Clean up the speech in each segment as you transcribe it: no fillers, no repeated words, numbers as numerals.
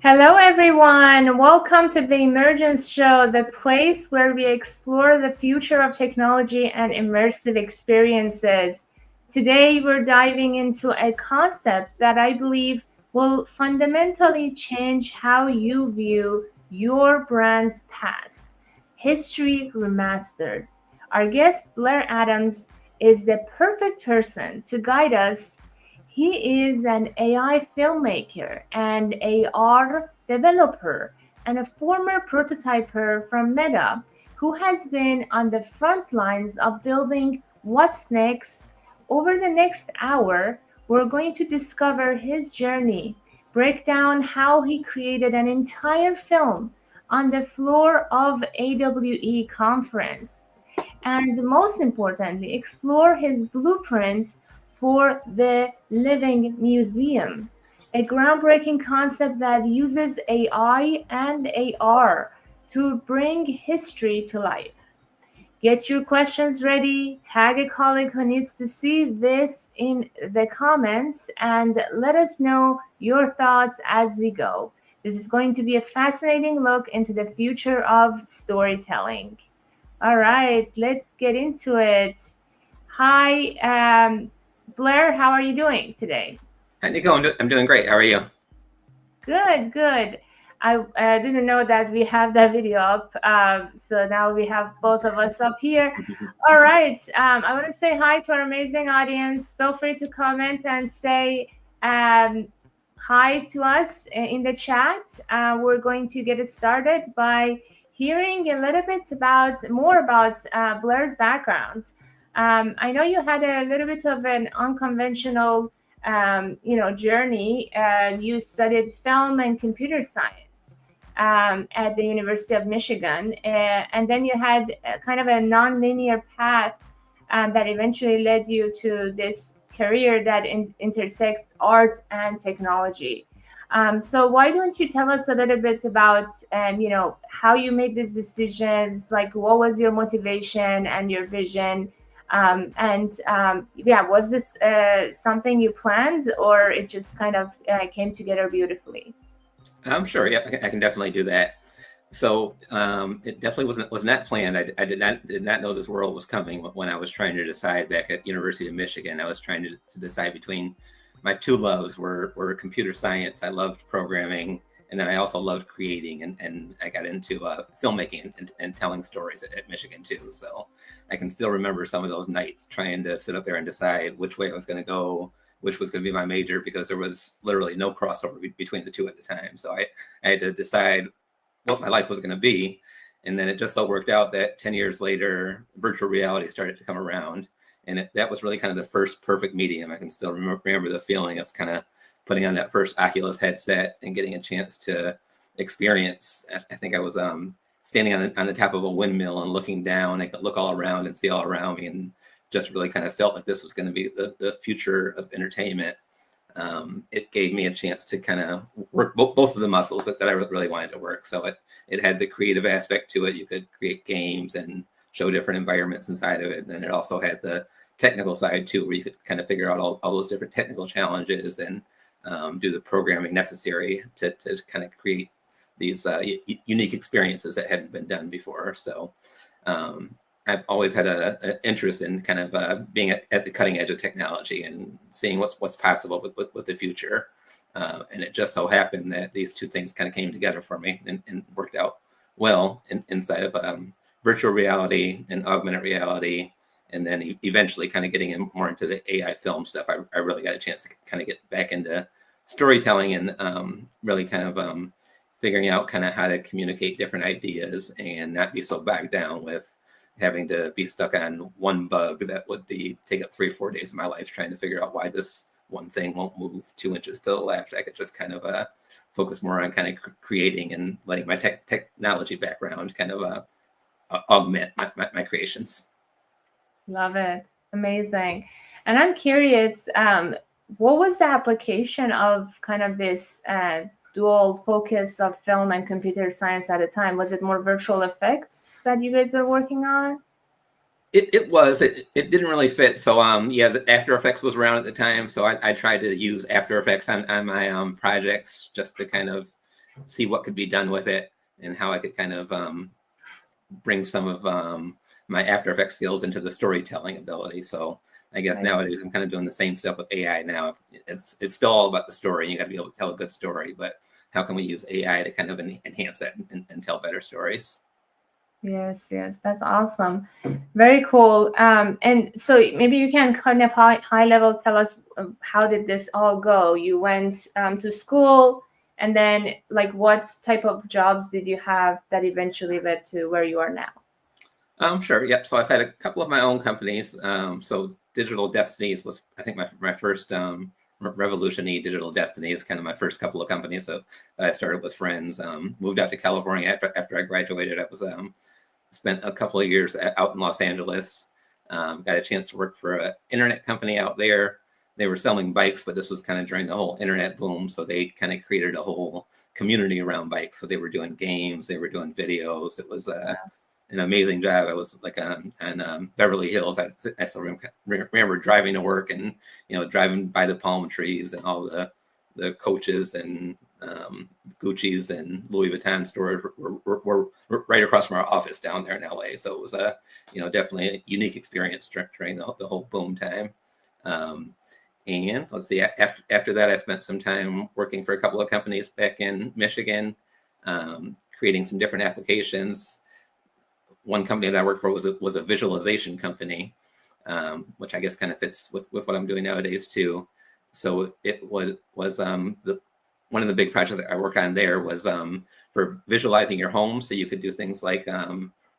Hello, everyone. Welcome to the Immergence Show, the place where we explore the future of technology and immersive experiences. Today, we're diving into a concept that I believe will fundamentally change how you view your brand's past: history remastered. Our guest, Blair Adams, is the perfect person to guide us. He is an AI filmmaker and AR developer and a former prototyper from Meta who has been on the front lines of building what's next. Over the next hour, we're going to discover his journey, break down how he created an entire film on the floor of AWE conference, and most importantly, explore his blueprint for the Living Museum, a groundbreaking concept that uses AI and AR to bring history to life. Get your questions ready, tag a colleague who needs to see this in the comments, and let us know your thoughts as we go. This is going to be a fascinating look into the future of storytelling. All right, let's get into it. Hi, Blair, how are you doing today? Hi, Nico. I'm doing great. How are you? Good, good. I didn't know that we have that video up. So now we have both of us up here. All right. I want to say hi to our amazing audience. Feel free to comment and say hi to us in the chat. We're going to get it started by hearing a little bit more about Blair's background. I know you had a little bit of an unconventional journey. You studied film and computer science at the University of Michigan, and then you had kind of a non-linear path that eventually led you to this career that intersects art and technology. So why don't you tell us a little bit about, how you made these decisions, like what was your motivation and your vision? Was this something you planned, or it just kind of came together beautifully? I'm sure. Yeah, I can definitely do that. So it definitely was not planned. I did not know this world was coming when I was trying to decide back at University of Michigan. I was trying to decide between my two loves were computer science. I loved programming, and then I also loved creating, and I got into filmmaking and telling stories at Michigan too. So I can still remember some of those nights trying to sit up there and decide which way I was going to go, which was going to be my major, because there was literally no crossover between the two at the time. So I had to decide what my life was going to be. And then it just so worked out that 10 years later, virtual reality started to come around. And that was really kind of the first perfect medium. I can still remember the feeling of kind of putting on that first Oculus headset and getting a chance to experience. I think I was standing on the top of a windmill and looking down. I could look all around and see all around me, and just really kind of felt like this was going to be the future of entertainment. It gave me a chance to kind of work both of the muscles that I really wanted to work. So it had the creative aspect to it. You could create games and show different environments inside of it. And then it also had the technical side too, where you could kind of figure out all those different technical challenges and do the programming necessary to kind of create these unique experiences that hadn't been done before. So I've always had an interest in kind of being at the cutting edge of technology and seeing what's possible with the future. And it just so happened that these two things kind of came together for me and worked out well inside of virtual reality and augmented reality. And then eventually kind of getting more into the AI film stuff. I really got a chance to kind of get back into storytelling and really kind of figuring out kind of how to communicate different ideas and not be so bogged down with having to be stuck on one bug that would take up 3 or 4 days of my life trying to figure out why this one thing won't move 2 inches to the left. I could just kind of focus more on kind of creating and letting my technology background kind of augment my creations. Love it. Amazing. And I'm curious, what was the application of kind of this dual focus of film and computer science at a time? Was it more virtual effects that you guys were working on? It was. It didn't really fit. So the After Effects was around at the time. So I tried to use After Effects on my projects just to kind of see what could be done with it and how I could kind of bring some of my After Effects skills into the storytelling ability. So I guess nowadays I'm kind of doing the same stuff with AI now. It's still all about the story. You got to be able to tell a good story, but how can we use AI to kind of enhance that and tell better stories? Yes, that's awesome. Very cool. And so maybe you can kind of high level tell us how did this all go? You went to school, and then like what type of jobs did you have that eventually led to where you are now? Sure. Yep. So I've had a couple of my own companies. So Digital Destinies was, I think, my first Revolution-y Digital Destiny is kind of my first couple of companies. So that I started with friends. Moved out to California after I graduated. I was spent a couple of years out in Los Angeles. Got a chance to work for an internet company out there. They were selling bikes, but this was kind of during the whole internet boom. So they kind of created a whole community around bikes. So they were doing games, they were doing videos. It was an amazing job. I was like on Beverly Hills. I still remember driving to work and, driving by the palm trees and all the Coaches and Gucci's and Louis Vuitton stores were right across from our office down there in LA. So it was definitely a unique experience during the whole boom time. And let's see, after that, I spent some time working for a couple of companies back in Michigan, creating some different applications. One company that I worked for was a visualization company, which I guess kind of fits with what I'm doing nowadays too. So it was one of the big projects that I worked on there was for visualizing your home. So you could do things like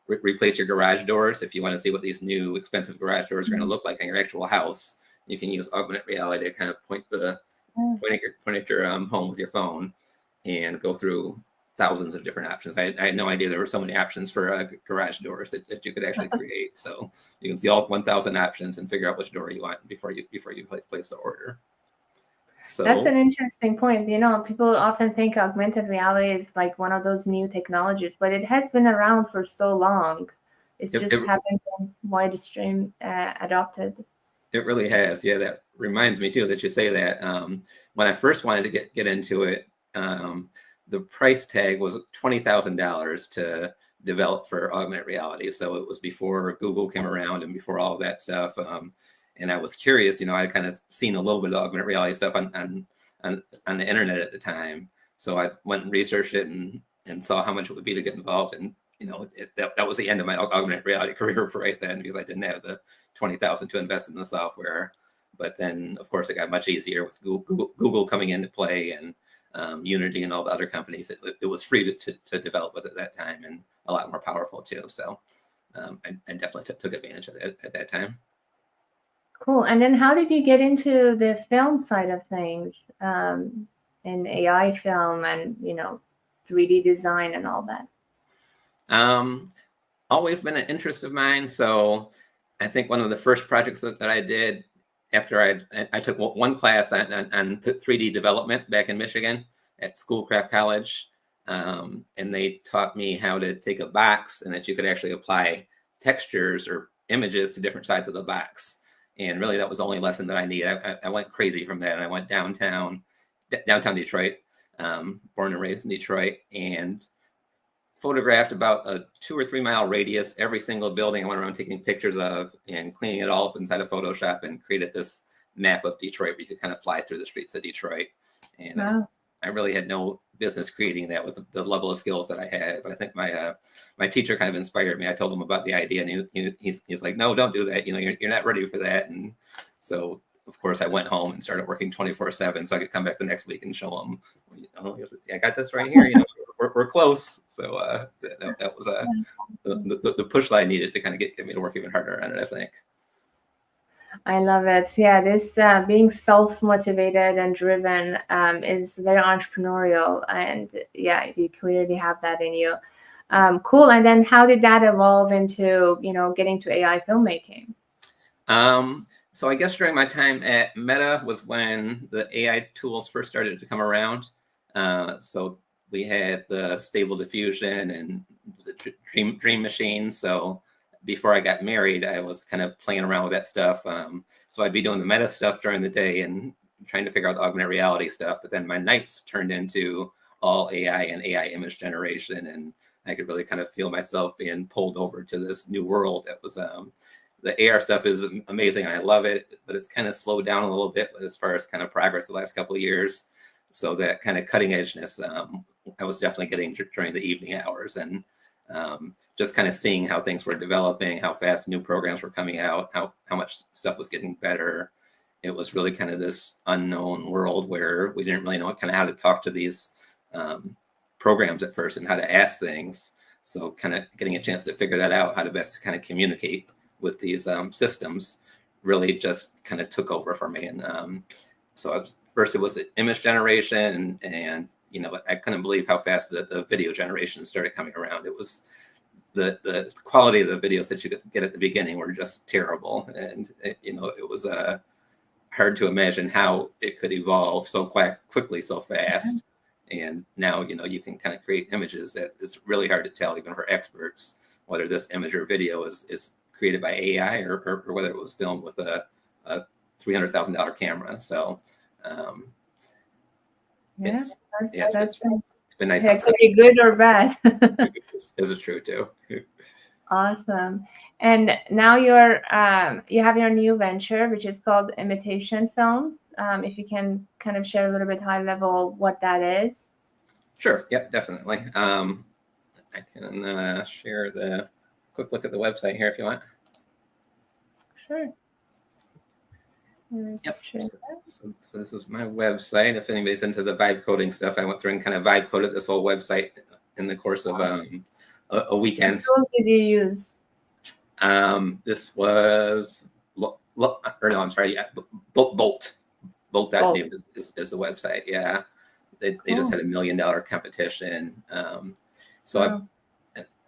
replace your garage doors. If you want to see what these new expensive garage doors are going to look like on your actual house, you can use augmented reality to kind of point at your home with your phone and go through thousands of different options. I had no idea there were so many options for garage doors that you could actually create. So you can see all 1,000 options and figure out which door you want before you place the order. So that's an interesting point. People often think augmented reality is like one of those new technologies, but it has been around for so long. It just hasn't been widespread adopted. It really has. Yeah, that reminds me too that you say that. When I first wanted to get into it, the price tag was $20,000 to develop for augmented reality. So it was before Google came around and before all of that stuff. And I was curious, I kind of seen a little bit of augmented reality stuff on the internet at the time. So I went and researched it and saw how much it would be to get involved. And, that was the end of my augmented reality career for right then, because I didn't have the $20,000 to invest in the software. But then, of course, it got much easier with Google coming into play and Unity and all the other companies. It was free to develop with at that time and a lot more powerful too. So I definitely took advantage of that at that time. Cool. And then how did you get into the film side of things, in AI film and 3D design and all that? Always been an interest of mine. So I think one of the first projects that I did after I took one class on 3D development back in Michigan at Schoolcraft College. And they taught me how to take a box and that you could actually apply textures or images to different sides of the box. And really, that was the only lesson that I needed. I went crazy from that. And I went downtown Detroit, born and raised in Detroit, and photographed about a 2 or 3 mile radius, every single building I went around taking pictures of and cleaning it all up inside of Photoshop, and created this map of Detroit where you could kind of fly through the streets of Detroit. And wow. I really had no business creating that with the level of skills that I had. But I think my teacher kind of inspired me. I told him about the idea, and he's like, "No, don't do that. You're not ready for that." And so, of course, I went home and started working 24/7, so I could come back the next week and show him, I got this right here. We're close. So that was the push that I needed to kind of get me to work even harder on it, I think. I love it. Yeah, this being self-motivated and driven is very entrepreneurial, and yeah, you clearly have that in you. Cool. And then how did that evolve into getting to AI filmmaking? So I guess during my time at Meta was when the AI tools first started to come around. So we had the Stable Diffusion and was it Dream Machine. So before I got married, I was kind of playing around with that stuff. So I'd be doing the Meta stuff during the day and trying to figure out the augmented reality stuff. But then my nights turned into all AI and AI image generation. And I could really kind of feel myself being pulled over to this new world that was, the AR stuff is amazing and I love it, but it's kind of slowed down a little bit as far as kind of progress the last couple of years. So that kind of cutting edgeness, I was definitely getting during the evening hours, and just kind of seeing how things were developing, how fast new programs were coming out, how much stuff was getting better. It was really kind of this unknown world where we didn't really know kind of how to talk to these programs at first and how to ask things. So kind of getting a chance to figure that out, how to best kind of communicate with these systems, really just kind of took over for me. And so first it was the image generation, and you know, I couldn't believe how fast the video generation started coming around. It was the quality of the videos that you could get at the beginning were just terrible, and you know, it was hard to imagine how it could evolve so quickly, so fast. And now, you know, you can kind of create images that it's really hard to tell, even for experts, whether this image or video is created by AI or whether it was filmed with a $300,000 camera. So it's been nice. It could be good or bad. Is it true too? Awesome. And now you have your new venture, which is called Imitation Films. If you can kind of share a little bit high level what that is. Sure. Yep, definitely. I can share the quick look at the website here if you want. Sure. Yep. So this is my website. If anybody's into the vibe coding stuff, I went through and kind of vibe coded this whole website in the course of a weekend. What tools did you use? This was Bolt. Bolt.new is the website. Yeah. They just had $1 million competition. So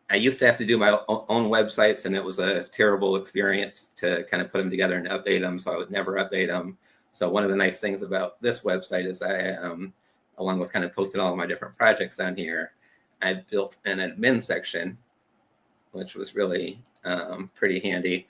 I used to have to do my own websites, and it was a terrible experience to kind of put them together and update them. So I would never update them. So one of the nice things about this website is I, along with kind of posted all of my different projects on here, I built an admin section, which was really pretty handy.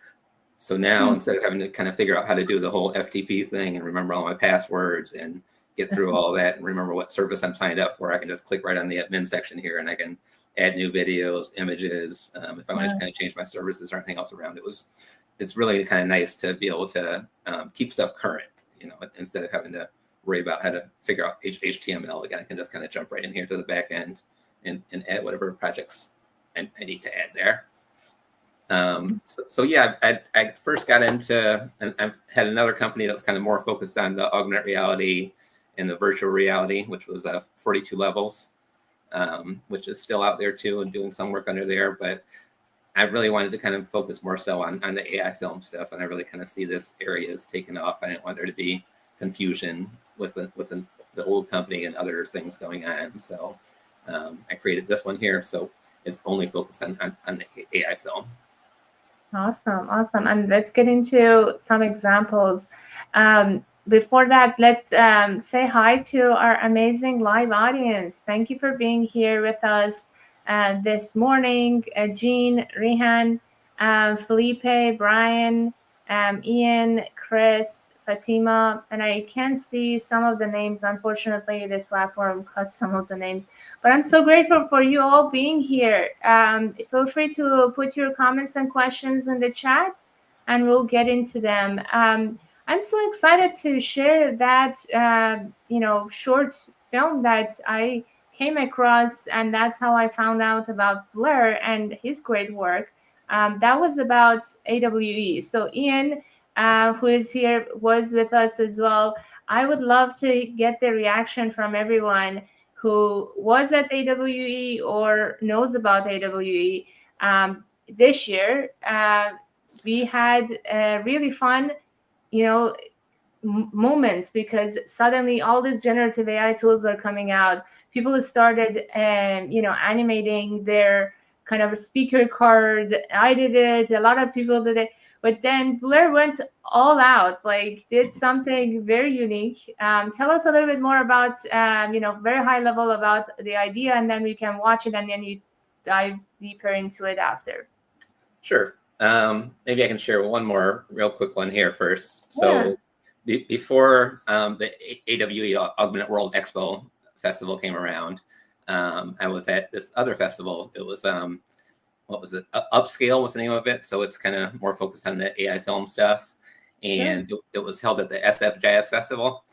So now instead of having to kind of figure out how to do the whole FTP thing and remember all my passwords and get through all that and remember what service I'm signed up for, I can just click right on the admin section here and I can add new videos, images. If I want to kind of change my services or anything else around, it's really kind of nice to be able to keep stuff current, you know, instead of having to worry about how to figure out HTML. Again, I can just kind of jump right in here to the back end and add whatever projects I need to add there. So yeah, I first got into, and I've had another company that was kind of more focused on the augmented reality and the virtual reality, which was 42 levels, which is still out there too and doing some work under there. But I really wanted to kind of focus more so on the AI film stuff. And I really kind of see this area as taken off. I didn't want there to be confusion with the old company and other things going on. So I created this one here. So it's only focused on the AI film. Awesome. And let's get into some examples. Before that, let's say hi to our amazing live audience. Thank you for being here with us this morning. Jean, Rehan, Felipe, Brian, Ian, Chris, Fatima, and I can't see some of the names. Unfortunately, this platform cut some of the names, but I'm so grateful for you all being here. Feel free to put your comments and questions in the chat and we'll get into them. I'm so excited to share that, short film that I came across, and that's how I found out about Blair and his great work. That was about AWE. So Ian, who is here, was with us as well. I would love to get the reaction from everyone who was at AWE or knows about AWE. This year, we had a really fun moments because suddenly all these generative AI tools are coming out. People started, animating their kind of a speaker card. I did it. A lot of people did it. But then Blair went all out, did something very unique. Tell us a little bit more about, very high level about the idea, and then we can watch it and then you dive deeper into it after. Sure. Maybe I can share one more real quick one here first. So before the AWE Augmented World Expo, festival came around, I was at this other festival. It was what was it? Upscale was the name of it. So it's kind of more focused on the AI film stuff. And it was held at the SF Jazz Festival.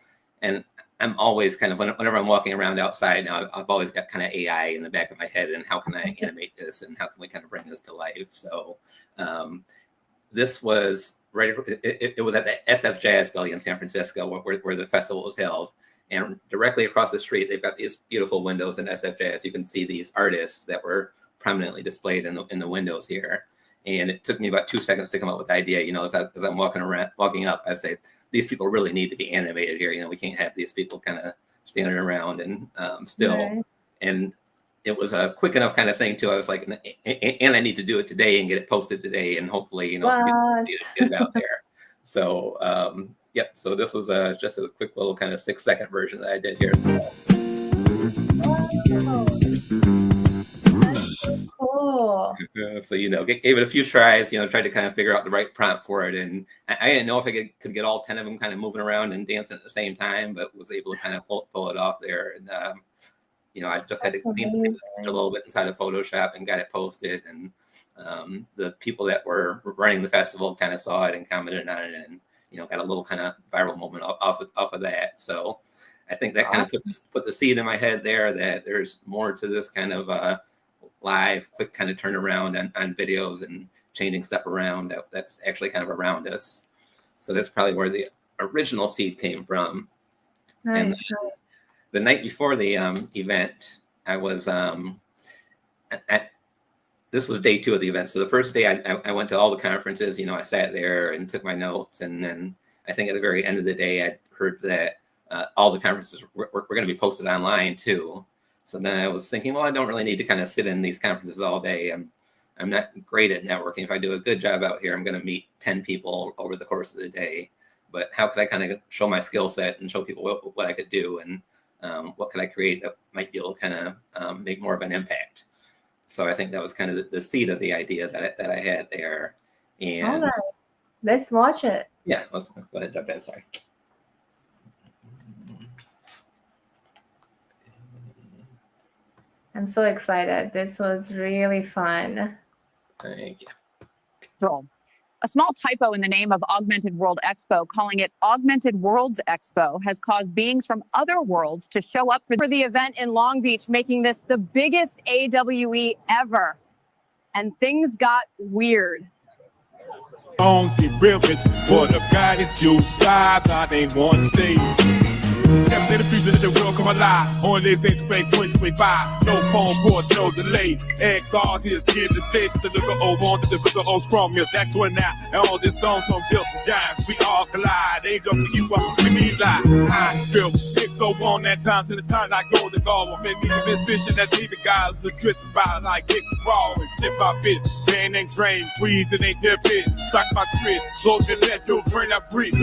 And I'm always kind of, whenever I'm walking around outside now, I've always got kind of AI in the back of my head, and how can I animate this, and how can we kind of bring this to life? So this was right, it was at the SF Jazz Building in San Francisco where the festival was held. And directly across the street, they've got these beautiful windows in SF Jazz. You can see these artists that were prominently displayed in the windows here. And it took me about 2 seconds to come up with the idea. As I'm walking up, I say, these people really need to be animated here. We can't have these people kind of standing around and still. Right. And it was a quick enough kind of thing too. I was like, and I need to do it today and get it posted today, and hopefully, some get it out there. So so this was just a quick little kind of 6-second version that I did here. Cool. So gave it a few tries. Tried to kind of figure out the right prompt for it, and I didn't know if I could get all 10 of them kind of moving around and dancing at the same time, but was able to kind of pull it off there. And I just had to clean it a little bit inside of Photoshop and got it posted. And the people that were running the festival kind of saw it and commented on it, and got a little kind of viral moment off of that. So I think that kind of put the seed in my head there that there's more to this kind of live, quick kind of turnaround on videos and changing stuff around that's actually kind of around us. So that's probably where the original seed came from. Nice. And the night before the event, I was this was day 2 of the event. So the first day I went to all the conferences. I sat there and took my notes, and then I think at the very end of the day, I heard that all the conferences were going to be posted online too. So then I was thinking, well, I don't really need to kind of sit in these conferences all day. I'm not great at networking. If I do a good job out here, I'm going to meet 10 people over the course of the day. But how could I kind of show my skill set and show people what I could do, and what could I create that might be able to kind of make more of an impact? So I think that was kind of the seed of the idea that I had there. And all right. Let's watch it. Yeah, let's go ahead and jump in. Sorry. I'm so excited. This was really fun. Thank you. So, a small typo in the name of Augmented World Expo, calling it Augmented Worlds Expo, has caused beings from other worlds to show up for the event in Long Beach, making this the biggest AWE ever. And things got weird. Songs get real rich, for the God is due. Live, I ain't one stage. Step in the future, let the world come alive. On this X-Space 2025. No phone port, no delay. XR's here to give the state. The little old on to the little old strong mills. That's one now. And all this songs from built from giants. We all collide. Ain't just for you, but we need lie. I feel it's so on that time. To the time like gold and gold. Make me this vision that's even guys. The twist about like Dix Raw and chip our bit. Man ain't strange. Freeze and ain't their bit. Talk about tricks. Go to let your brain up breathe.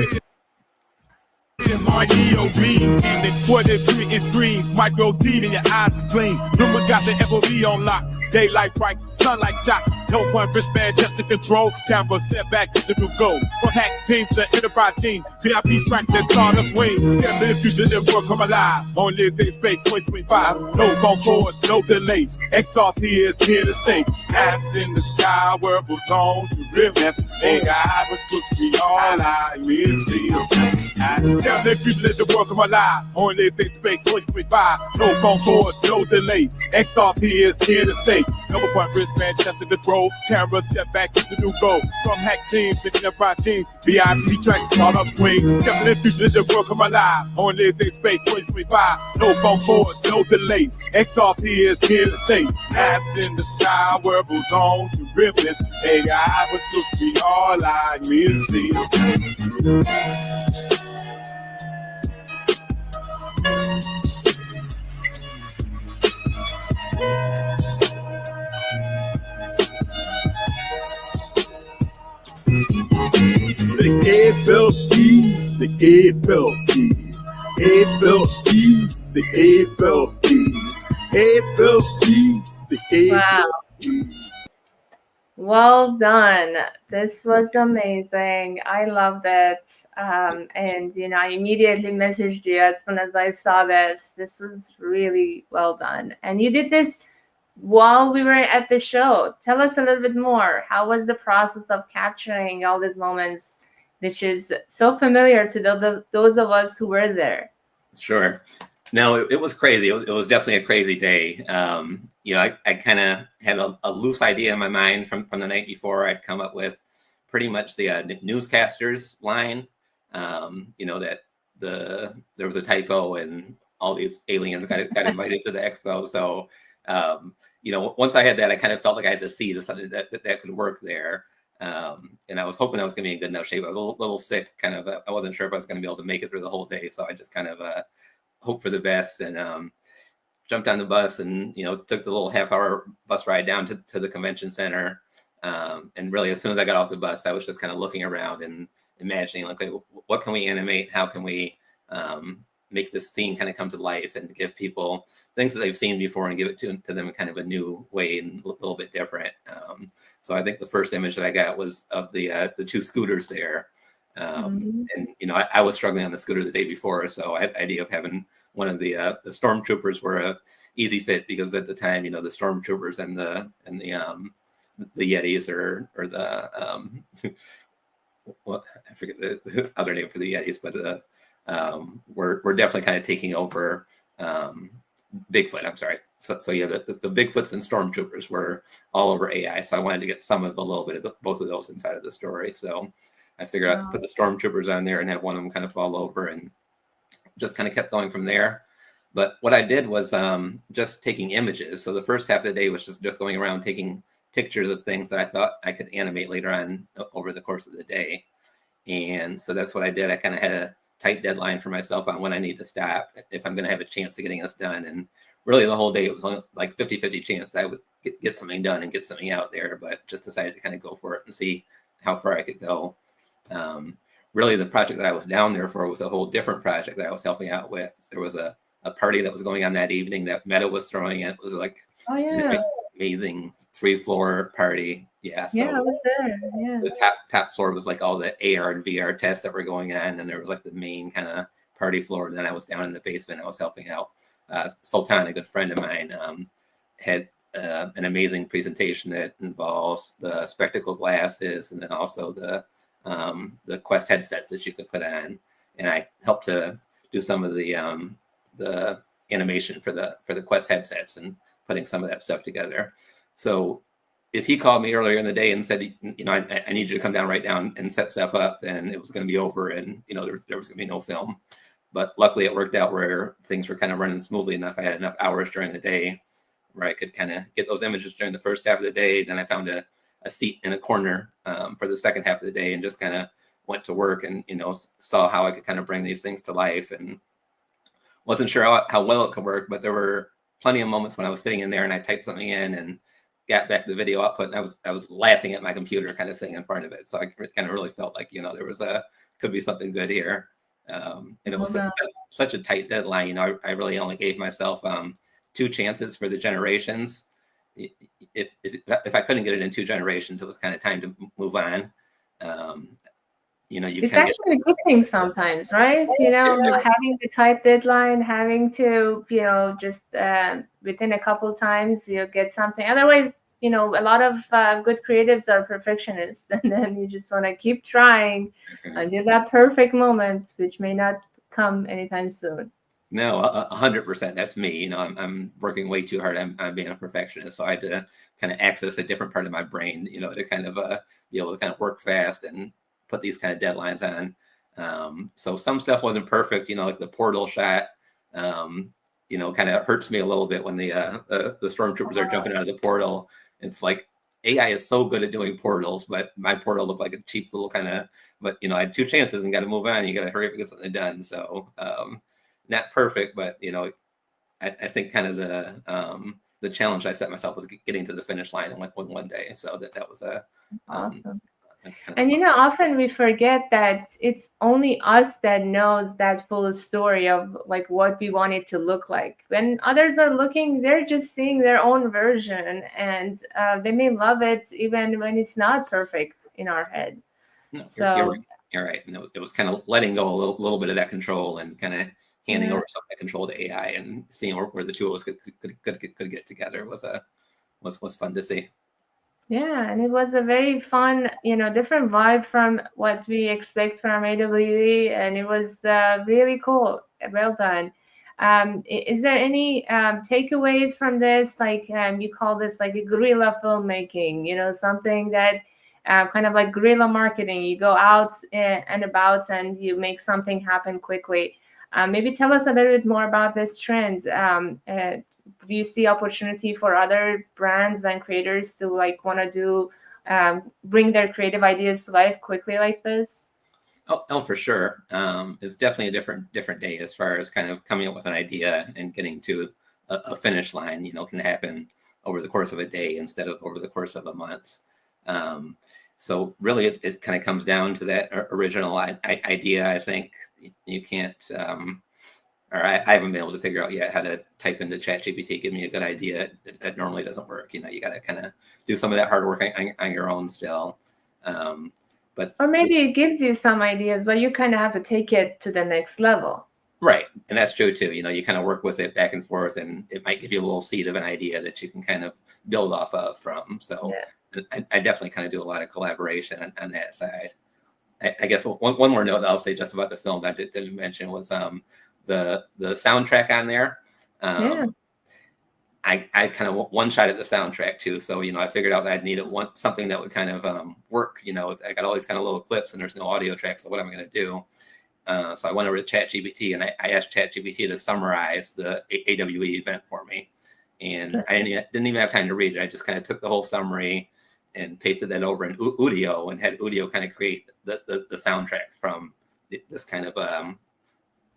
My EOB, and then what it is green, micro D in your eyes is clean. Rumors got the FOV on lock, daylight bright, sunlight shot. No one wristband just to control. Camera step back to the new goal. From hack teams to enterprise teams, VIP tracks and startup wings. Step in the future, the world come alive. On this X-Space 2025, no phone calls, no delays. XR's here to stay. Apps in the sky, wearables on the rivers. AI was supposed to be all I miss. Step in the future, let the world come alive. On this X-Space 2025, no phone calls, no delay. XR's here to stay. Number one wristband just to control. Camera step back to the new goal. From hack teams to enterprise teams, VIP tracks, startup wings. Step in the future, let the world come alive. On this X-Space 2025, no phone calls, no delay. XR's here to stay. Apps in the sky, wearables on the ribbons. AI was supposed to be all I miss. Well done. This was amazing. I loved it. And I immediately messaged you as soon as I saw this. This was really well done. And you did this while we were at the show. Tell us a little bit more. How was the process of capturing all these moments, which is so familiar to those of us who were there? Sure. No, it was crazy. It was definitely a crazy day. I kind of had a loose idea in my mind from the night before. I'd come up with pretty much the newscasters line. That there was a typo and all these aliens got invited to the expo. So, once I had that, I kind of felt like I had to see something that could work there. And I was hoping I was going to be in good enough shape. I was a little sick, kind of. I wasn't sure if I was going to be able to make it through the whole day. So I just kind of hope for the best and jumped on the bus and took the little half-hour bus ride down to the convention center. And really, as soon as I got off the bus, I was just kind of looking around and imagining, like, okay, what can we animate? How can we make this theme kind of come to life and give people things that they've seen before and give it to them in kind of a new way and a little bit different. So I think the first image that I got was of the two scooters there. And I was struggling on the scooter the day before, so I had the idea of having one of the stormtroopers were a easy fit, because at the time, the stormtroopers and the Yetis or the well, I forget the other name for the Yetis, but we're definitely kind of taking over Bigfoot. I'm sorry. So yeah, the Bigfoots and stormtroopers were all over AI. So I wanted to get some of a little bit of both of those inside of the story. So I figured out to put the stormtroopers on there and have one of them kind of fall over, and just kind of kept going from there. But what I did was just taking images. So the first half of the day was just going around taking pictures of things that I thought I could animate later on over the course of the day. And so that's what I did. I kind of had a tight deadline for myself on when I need to stop if I'm going to have a chance of getting this done. And really the whole day, it was like 50-50 chance that I would get something done and get something out there, but just decided to kind of go for it and see how far I could go. Really, the project that I was down there for was a whole different project that I was helping out with. There was a party that was going on that evening that Meta was throwing. It was like an amazing 3-floor party. Yeah, so I was there. Yeah. The top floor was like all the AR and VR tests that were going on, and there was like the main kind of party floor. And then I was down in the basement. I was helping out. Sultan, a good friend of mine, had an amazing presentation that involves the spectacle glasses and then also the Quest headsets that you could put on. And I helped to do some of the animation for the Quest headsets and putting some of that stuff together. So if he called me earlier in the day and said, I need you to come down right now and set stuff up, then it was going to be over, and there was going to be no film. But luckily it worked out where things were kind of running smoothly enough. I had enough hours during the day where I could kind of get those images during the first half of the day. Then I found a seat in a corner for the second half of the day and just kind of went to work and, saw how I could kind of bring these things to life, and wasn't sure how well it could work, but there were plenty of moments when I was sitting in there and I typed something in and got back to the video output, and I was laughing at my computer kind of sitting in front of it. So I kind of really felt like, there was could be something good here. And it was such a tight deadline. I really only gave myself 2 chances for the generations. If I couldn't get it in 2 generations, it was kind of time to move on. It's actually a good thing sometimes, right? Having the tight deadline, having to, just within a couple times you get something. Otherwise, a lot of good creatives are perfectionists, and then you just want to keep trying until that perfect moment, which may not come anytime soon. No, 100%. That's me. I'm working way too hard. I'm being a perfectionist, so I had to kind of access a different part of my brain, to kind of be able to kind of work fast and put these kind of deadlines on. So some stuff wasn't perfect, like the portal shot, kind of hurts me a little bit when the stormtroopers are jumping out of the portal. It's like AI is so good at doing portals, but my portal looked like a cheap little kind of, but I had 2 chances and got to move on. You got to hurry up and get something done. So not perfect, but I think kind of the challenge I set myself was getting to the finish line in one day. So that was awesome. And often we forget that it's only us that knows that full story of like what we want it to look like. When others are looking, they're just seeing their own version, and they may love it even when it's not perfect in our head. No, So you're right. No, it was kind of letting go a little bit of that control and kind of handing over some of that control to AI and seeing where the two of us could get together was fun to see. Yeah, and it was a very fun, different vibe from what we expect from AWE, and it was really cool. Well done. Is there any takeaways from this? Like you call this like a guerrilla filmmaking, something that kind of like guerrilla marketing. You go out and about and you make something happen quickly. Maybe tell us a little bit more about this trend. Do you see opportunity for other brands and creators to like want to do bring their creative ideas to life quickly like this? Oh, for sure. It's definitely a different day as far as kind of coming up with an idea and getting to a finish line. Can happen over the course of a day instead of over the course of a month. So really, it kind of comes down to that original idea. I think you can't. Or I haven't been able to figure out yet how to type into ChatGPT, give me a good idea. That normally doesn't work. You got to kind of do some of that hard work on your own still. Or maybe it gives you some ideas, but you kind of have to take it to the next level. Right. And that's true too. You kind of work with it back and forth, and it might give you a little seed of an idea that you can kind of build off of from. So I definitely kind of do a lot of collaboration on that side. I guess one more note that I'll say just about the film that I didn't mention was the soundtrack on there. I kind of one shot at the soundtrack too. So, I figured out that I needed something that would kind of work. I got all these kind of little clips and there's no audio track. So what am I going to do? So I went over to ChatGPT and I asked ChatGPT to summarize the AWE event for me. And I didn't even have time to read it. I just kind of took the whole summary and pasted that over in Udio and had Udio kind of create the soundtrack from this kind of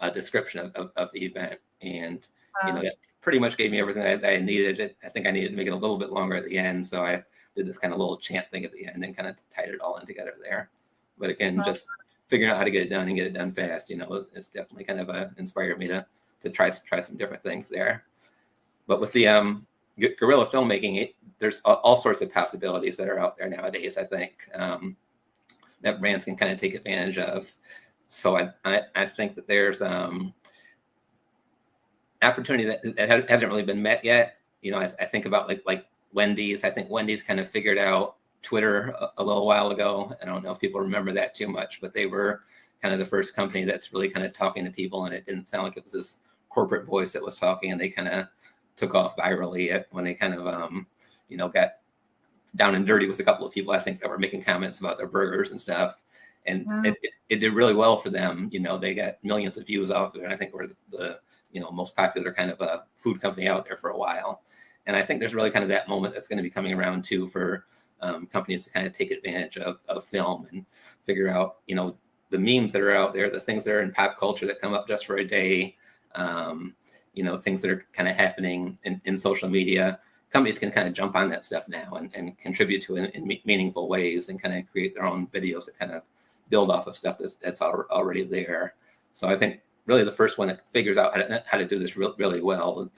a description of the event. And, that pretty much gave me everything that I needed. I think I needed to make it a little bit longer at the end. So I did this kind of little chant thing at the end and kind of tied it all in together there. But again, just figuring out how to get it done and get it done fast, it's definitely kind of inspired me to try some different things there. But with the guerrilla filmmaking, there's all sorts of possibilities that are out there nowadays, I think, that brands can kind of take advantage of. So I think that there's opportunity that hasn't really been met yet. I think about like Wendy's. I think Wendy's kind of figured out Twitter a little while ago. I don't know if people remember that too much, but they were kind of the first company that's really kind of talking to people, and it didn't sound like it was this corporate voice that was talking, and they kind of took off virally when they kind of got down and dirty with a couple of people, I think, that were making comments about their burgers and stuff. And it did really well for them. They got millions of views off of it. And I think we're the most popular kind of a food company out there for a while. And I think there's really kind of that moment that's going to be coming around too for companies to kind of take advantage of film and figure out, the memes that are out there, the things that are in pop culture that come up just for a day, things that are kind of happening in social media. Companies can kind of jump on that stuff now and contribute to it in meaningful ways and kind of create their own videos that kind of build off of stuff that's already there. So I think really the first one that figures out how to do this really well,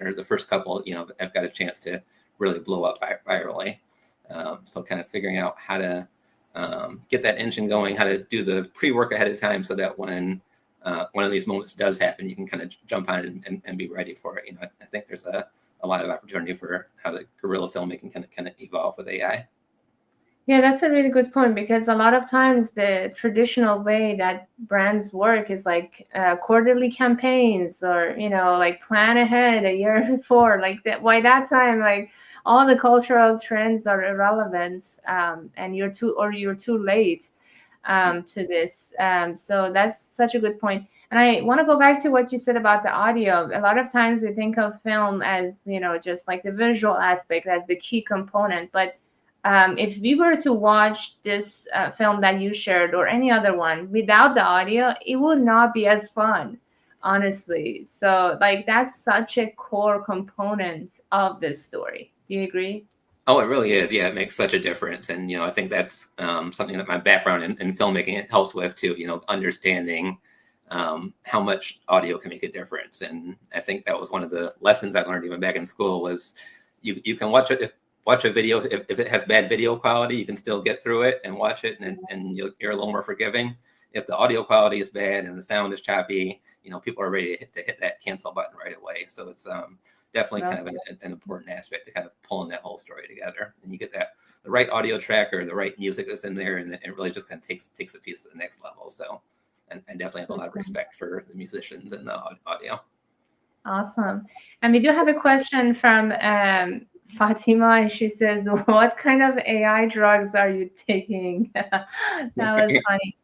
or the first couple, have got a chance to really blow up virally. So kind of figuring out how to get that engine going, how to do the pre-work ahead of time so that when one of these moments does happen, you can kind of jump on it and be ready for it. I think there's a lot of opportunity for how the guerrilla filmmaking can kind of evolve with AI. Yeah, that's a really good point, because a lot of times the traditional way that brands work is like quarterly campaigns, or like plan ahead a year before. Like that, by that time, like all the cultural trends are irrelevant, and you're too late to this. So that's such a good point. And I want to go back to what you said about the audio. A lot of times we think of film as just like the visual aspect as the key component, but if we were to watch this film that you shared or any other one without the audio, it would not be as fun, honestly. So like that's such a core component of this story. Do you agree? Oh, it really is. Yeah, it makes such a difference. And, I think that's something that my background in filmmaking it helps with too, understanding how much audio can make a difference. And I think that was one of the lessons I learned even back in school was you can watch a video. If it has bad video quality, you can still get through it and watch it and you're a little more forgiving. If the audio quality is bad and the sound is choppy, people are ready to hit that cancel button right away. So it's definitely kind of an important aspect to kind of pulling that whole story together. And you get the right audio track or the right music that's in there, and it really just kind of takes the piece to the next level. So, and definitely have a lot of respect for the musicians and the audio. Awesome. And we do have a question from Fatima, and she says, "What kind of AI drugs are you taking?" That was funny.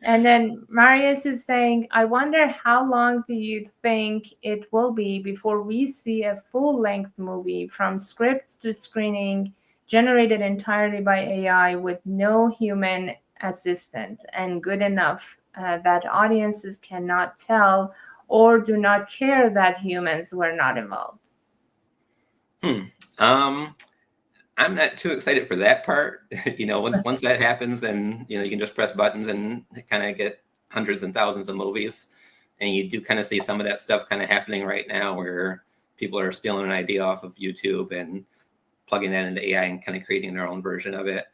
And then Marius is saying, I wonder how long do you think it will be before we see a full-length movie from script to screening generated entirely by AI with no human assistant and good enough that audiences cannot tell or do not care that humans were not involved? I'm not too excited for that part. Once that happens, then you can just press buttons and kind of get hundreds and thousands of movies. And you do kind of see some of that stuff kind of happening right now, where people are stealing an idea off of YouTube and plugging that into AI and kind of creating their own version of it.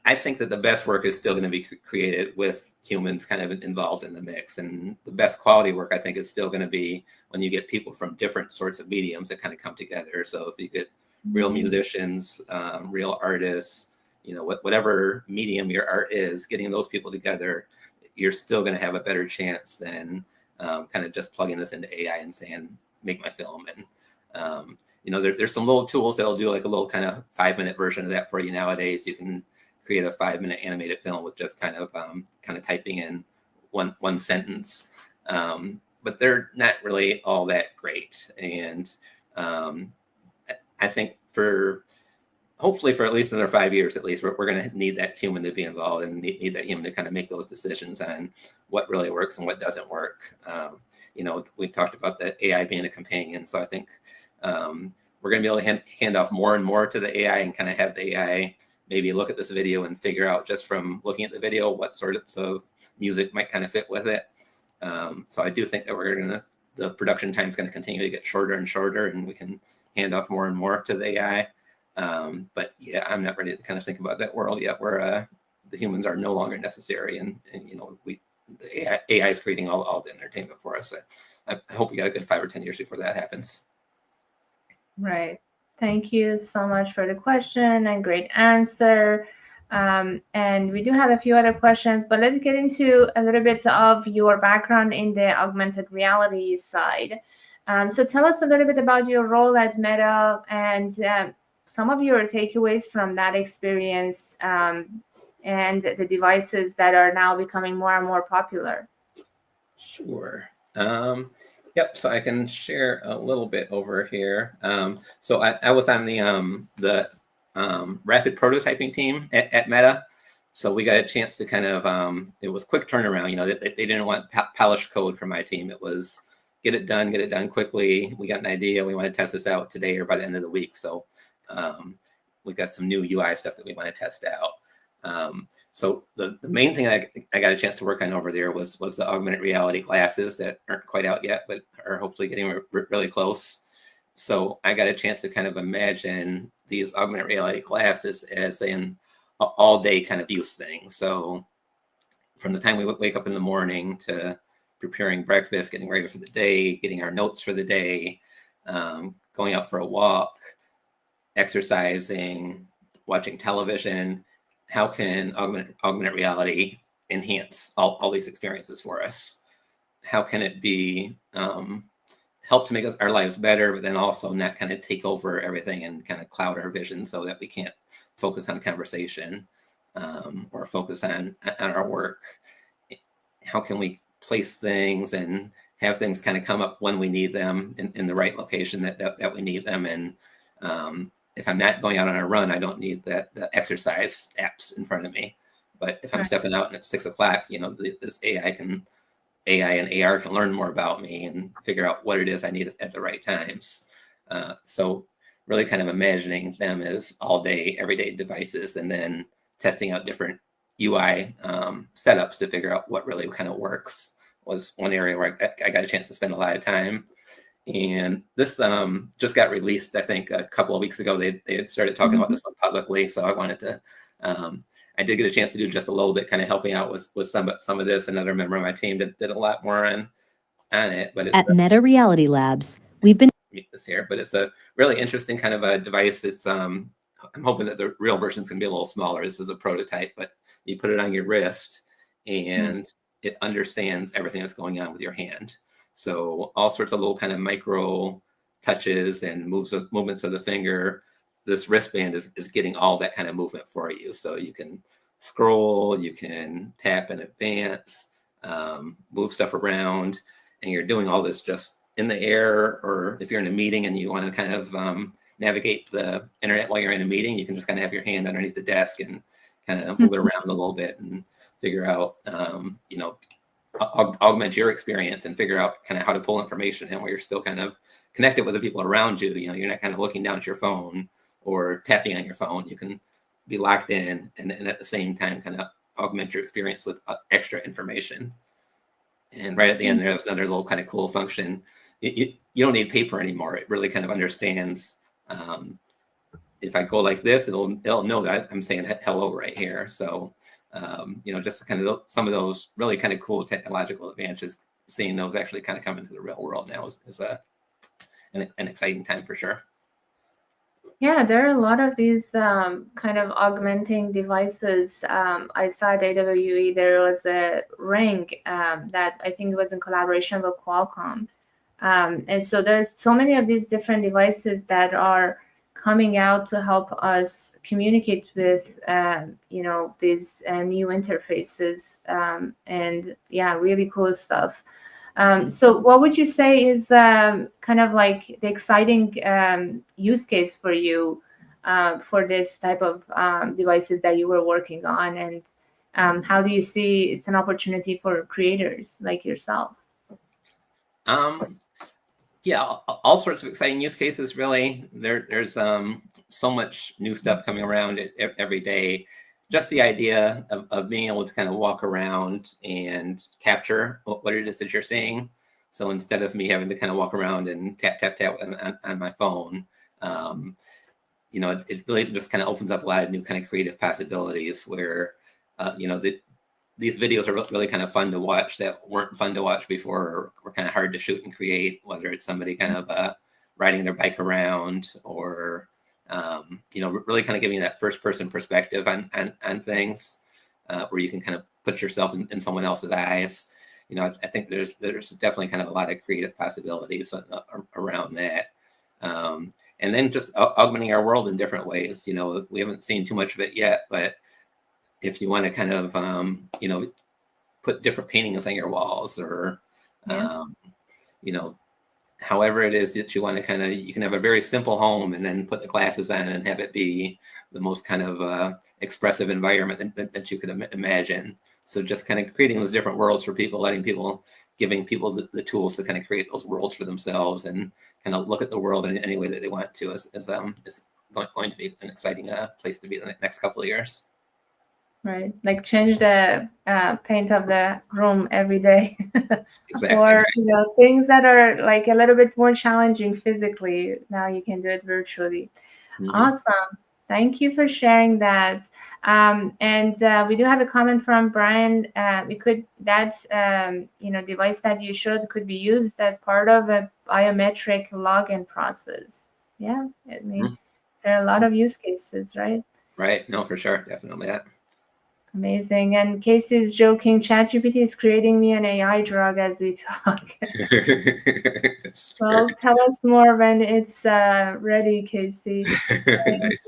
I think that the best work is still going to be created with humans kind of involved in the mix. And the best quality work, I think, is still going to be when you get people from different sorts of mediums that kind of come together. So if you get real musicians, real artists, whatever medium your art is, getting those people together, you're still going to have a better chance than kind of just plugging this into AI and saying, make my film. And, there's some little tools that'll do like a little kind of 5-minute version of that for you nowadays. You can create a 5-minute animated film with just kind of typing in one sentence. But they're not really all that great. And I think hopefully for at least another 5 years, at least, we're going to need that human to be involved and need that human to kind of make those decisions on what really works and what doesn't work. We talked about the AI being a companion. So I think we're going to be able to hand off more and more to the AI and kind of have the AI maybe look at this video and figure out just from looking at the video what sorts of music might kind of fit with it. So I do think that the production time is going to continue to get shorter and shorter, and we can hand off more and more to the AI. But yeah, I'm not ready to kind of think about that world yet, where the humans are no longer necessary, and the AI is creating all the entertainment for us. I hope we got a good 5 or 10 years before that happens. Right. Thank you so much for the question and great answer. And we do have a few other questions, but let's get into a little bit of your background in the augmented reality side. So tell us a little bit about your role at Meta and some of your takeaways from that experience and the devices that are now becoming more and more popular. Sure. Yep. So I can share a little bit over here. So I was on the rapid prototyping team at Meta. So we got a chance to kind of, it was quick turnaround. They didn't want polished code from my team. It was get it done quickly. We got an idea. We want to test this out today or by the end of the week. So we've got some new UI stuff that we want to test out. So the main thing I got a chance to work on over there was the augmented reality glasses that aren't quite out yet, but are hopefully getting really close. So I got a chance to kind of imagine these augmented reality glasses as an all day kind of use thing. So from the time we wake up in the morning to preparing breakfast, getting ready for the day, getting our notes for the day, going out for a walk, exercising, watching television, how can augmented reality enhance all these experiences for us? How can it be help to make our lives better, but then also not kind of take over everything and kind of cloud our vision so that we can't focus on conversation or focus on our work? How can we place things and have things kind of come up when we need them in the right location that we need them? And if I'm not going out on a run, I don't need the exercise apps in front of me. But if I'm stepping out and it's 6 o'clock, this AI and AR can learn more about me and figure out what it is I need at the right times. So really kind of imagining them as all day, everyday devices, and then testing out different UI setups to figure out what really kind of works was one area where I got a chance to spend a lot of time. And this just got released, I think, a couple of weeks ago. They had started talking about this one publicly, so I wanted to. I did get a chance to do just a little bit, kind of helping out with some of this. Another member of my team did a lot more on it. But it's at Meta Reality Labs, we've been this here, but it's a really interesting kind of a device. It's I'm hoping that the real version's gonna be a little smaller. This is a prototype, but you put it on your wrist, and it understands everything that's going on with your hand. So all sorts of little kind of micro touches and movements of the finger. This wristband is getting all that kind of movement for you. So you can scroll, you can tap in advance, move stuff around, and you're doing all this just in the air. Or if you're in a meeting and you want to kind of navigate the internet while you're in a meeting, you can just kind of have your hand underneath the desk and kind of move it around a little bit and figure out, augment your experience and figure out kind of how to pull information in where you're still kind of connected with the people around you. You're not kind of looking down at your phone or tapping on your phone. You can be locked in and at the same time kind of augment your experience with extra information. And right at the end, there's another little kind of cool function. You don't need paper anymore. It really kind of understands. If I go like this, it'll know that I'm saying hello right here. So, just kind of some of those really kind of cool technological advances, seeing those actually kind of come into the real world now is an exciting time for sure. Yeah, there are a lot of these kind of augmenting devices. I saw at AWE there was a ring that I think was in collaboration with Qualcomm. And so there's so many of these different devices that are coming out to help us communicate with, these new interfaces. And yeah, really cool stuff. So what would you say is kind of like the exciting use case for you for this type of devices that you were working on? And how do you see it's an opportunity for creators like yourself? Yeah, all sorts of exciting use cases, really. There's so much new stuff coming around every day. Just the idea of being able to kind of walk around and capture what it is that you're seeing. So instead of me having to kind of walk around and tap on my phone, it really just kind of opens up a lot of new kind of creative possibilities where, these videos are really kind of fun to watch that weren't fun to watch before, or were kind of hard to shoot and create, whether it's somebody kind of riding their bike around or, really kind of giving you that first person perspective on things where you can kind of put yourself in someone else's eyes. I think there's definitely kind of a lot of creative possibilities around that. And then just augmenting our world in different ways. We haven't seen too much of it yet, but if you want to kind of, put different paintings on your walls or, however it is that you want to you can have a very simple home and then put the glasses on and have it be the most kind of expressive environment that you could imagine. So just kind of creating those different worlds for people, giving people the tools to kind of create those worlds for themselves and kind of look at the world in any way that they want to is going to be an exciting place to be in the next couple of years. Right, like change the paint of the room every day. Exactly. Or things that are like a little bit more challenging physically, now you can do it virtually. Awesome, thank you for sharing that. And we do have a comment from Brian. That device that you showed could be used as part of a biometric login process. Yeah, I mean, there are a lot of use cases, right? Right, no, for sure, definitely that. Amazing. And Casey is joking, ChatGPT is creating me an AI drug as we talk. Well, tell us more when it's ready, Casey. Nice.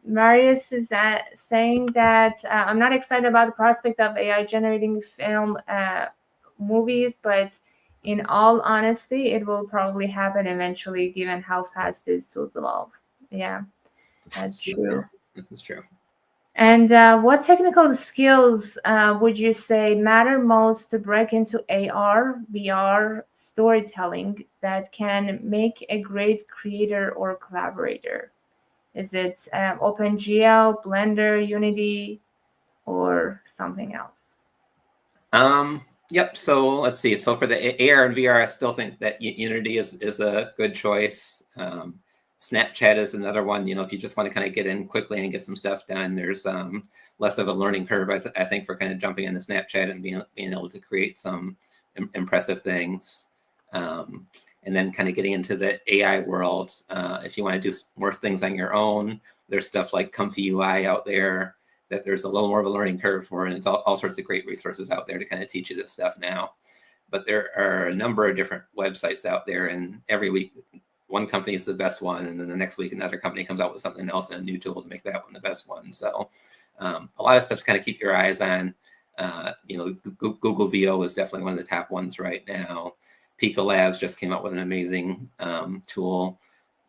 Marius is saying that I'm not excited about the prospect of AI generating film movies, but in all honesty, it will probably happen eventually given how fast these tools evolve. Yeah, that's true. This is true. And what technical skills would you say matter most to break into AR, VR storytelling that can make a great creator or collaborator? Is it OpenGL, Blender, Unity, or something else? Yep. So let's see. So for the AR and VR, I still think that Unity is a good choice. Snapchat is another one. You know, if you just want to kind of get in quickly and get some stuff done, there's less of a learning curve, I think, for kind of jumping into Snapchat and being able to create some impressive things. And then kind of getting into the AI world. If you want to do more things on your own, there's stuff like Comfy UI out there that there's a little more of a learning curve for, and it's all sorts of great resources out there to kind of teach you this stuff now. But there are a number of different websites out there, and every week one company is the best one, and then the next week another company comes out with something else and a new tool to make that one the best one. So a lot of stuff to kind of keep your eyes on. You know, Google VO is definitely one of the top ones right now. Pika Labs just came out with an amazing tool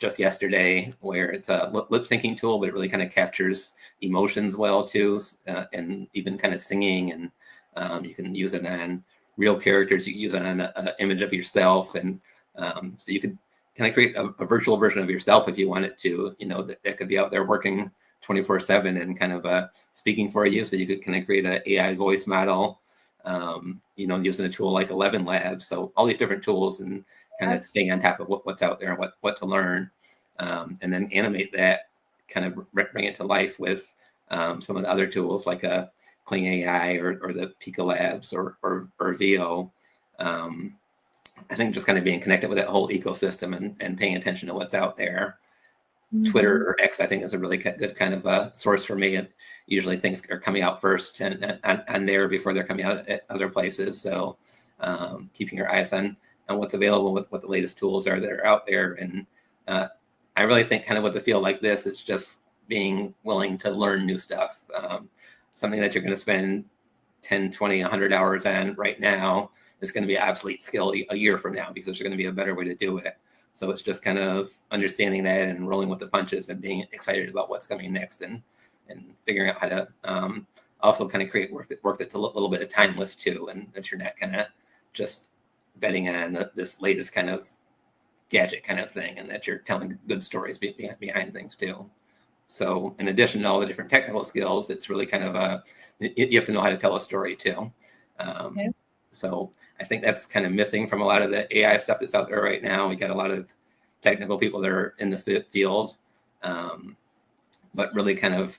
just yesterday, where it's a lip syncing tool, but it really kind of captures emotions well too, and even kind of singing. And you can use it on real characters. You can use it on an image of yourself, and so you could kind of create a virtual version of yourself if you wanted to. You know, that could be out there working 24/7 and kind of speaking for you. So you could kind of create an AI voice model. You know, using a tool like 11 Labs. So all these different tools, and kind of staying on top of what's out there and what to learn, and then animate that, kind of bring it to life with some of the other tools like a Kling AI or the Pika Labs or VO. I think just kind of being connected with that whole ecosystem and paying attention to what's out there. Mm-hmm. Twitter or X, I think, is a really good kind of a source for me. And usually things are coming out first and there before they're coming out at other places. So keeping your eyes on what's available, with what the latest tools are that are out there. And I really think kind of with a field like this, it's just being willing to learn new stuff. Something that you're going to spend 10, 20, 100 hours on right now is going to be an obsolete skill a year from now, because there's going to be a better way to do it. So it's just kind of understanding that and rolling with the punches and being excited about what's coming next, and figuring out how to also kind of create work that's a little bit of timeless too, and that you're not kind of just betting on this latest kind of gadget kind of thing, and that you're telling good stories behind things too. So in addition to all the different technical skills, it's really kind of you have to know how to tell a story too. Okay. So I think that's kind of missing from a lot of the AI stuff that's out there right now. We got a lot of technical people that are in the field, but really kind of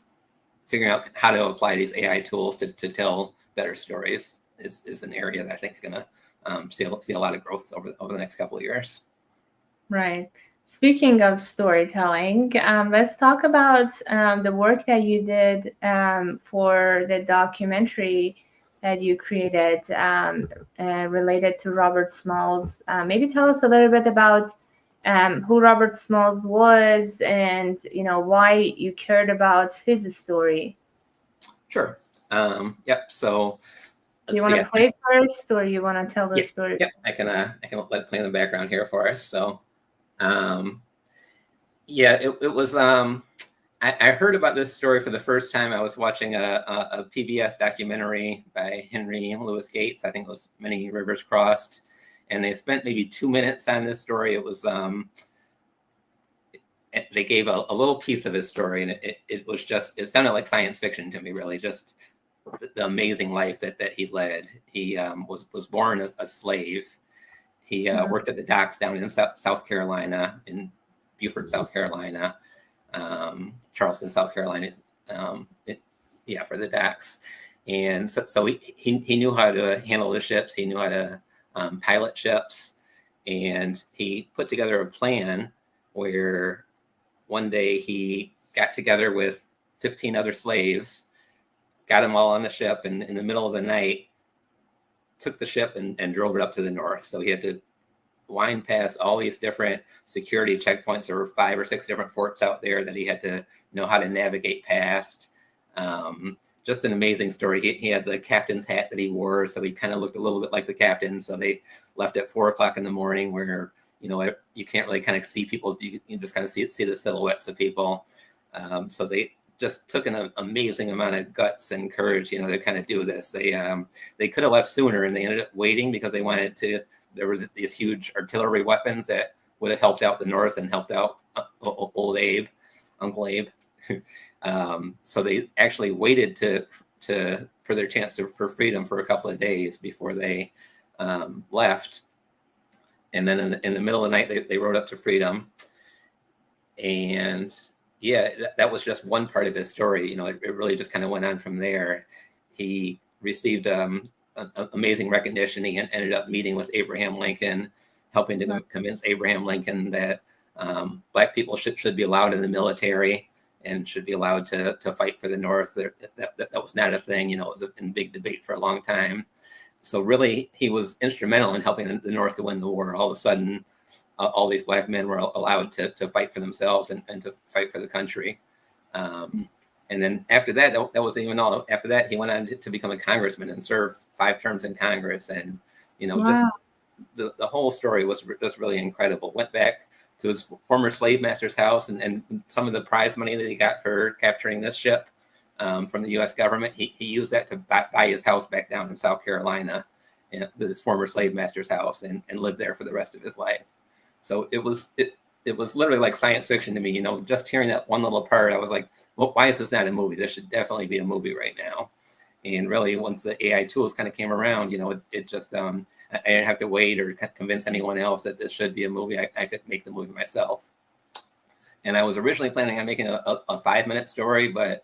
figuring out how to apply these AI tools to tell better stories is an area that I think is going to see a lot of growth over the next couple of years. Right. Speaking of storytelling, let's talk about the work that you did for the documentary that you created related to Robert Smalls. Maybe tell us a little bit about who Robert Smalls was, and why you cared about his story. Sure. Yep. So you want to play first, or you want to tell the story? Yep. I can let it play in the background here for us. So it was I heard about this story for the first time. I was watching a PBS documentary by Henry Louis Gates. I think it was Many Rivers Crossed, and they spent maybe 2 minutes on this story. It was they gave a little piece of his story, and it sounded like science fiction to me, really, just the amazing life that he led. He was born as a slave. He worked at the docks down in South Carolina, in Beaufort, South Carolina. Charleston, South Carolina, for the docks. And so he knew how to handle the ships. He knew how to pilot ships. And he put together a plan where one day he got together with 15 other slaves, got them all on the ship, and in the middle of the night, took the ship and drove it up to the north. So he had to wind past all these different security checkpoints. There were 5 or 6 different forts out there that he had to know how to navigate past. Just an amazing story. He had the captain's hat that he wore, so he kind of looked a little bit like the captain. So they left at 4:00 in the morning, where you can't really kind of see people. You just kind of see the silhouettes of people. So they just took an amazing amount of guts and courage, to kind of do this. They could have left sooner, and they ended up waiting because they wanted to. There was these huge artillery weapons that would have helped out the North and helped out old Abe, Uncle Abe. So they actually waited for their chance for freedom for a couple of days before they left. And then in the middle of the night, they rode up to freedom. And yeah, that was just one part of his story. It really just kind of went on from there. He received amazing recognition. He ended up meeting with Abraham Lincoln, helping to convince Abraham Lincoln that Black people should be allowed in the military and should be allowed to fight for the North. That was not a thing. It was in big debate for a long time. So really, he was instrumental in helping the North to win the war. All of a sudden, all these Black men were allowed to fight for themselves and to fight for the country. And then after that wasn't even all. After that, he went on to become a congressman and serve 5 terms in Congress. And, Wow. just the whole story was just really incredible. Went back to his former slave master's house, and some of the prize money that he got for capturing this ship from the U.S. government, he used that to buy his house back down in South Carolina, his former slave master's house, and lived there for the rest of his life. So it was literally like science fiction to me. Just hearing that one little part, I was like, well, why is this not a movie? This should definitely be a movie right now. And really, once the AI tools kind of came around, it just I didn't have to wait or convince anyone else that this should be a movie. I could make the movie myself. And I was originally planning on making a 5-minute story, but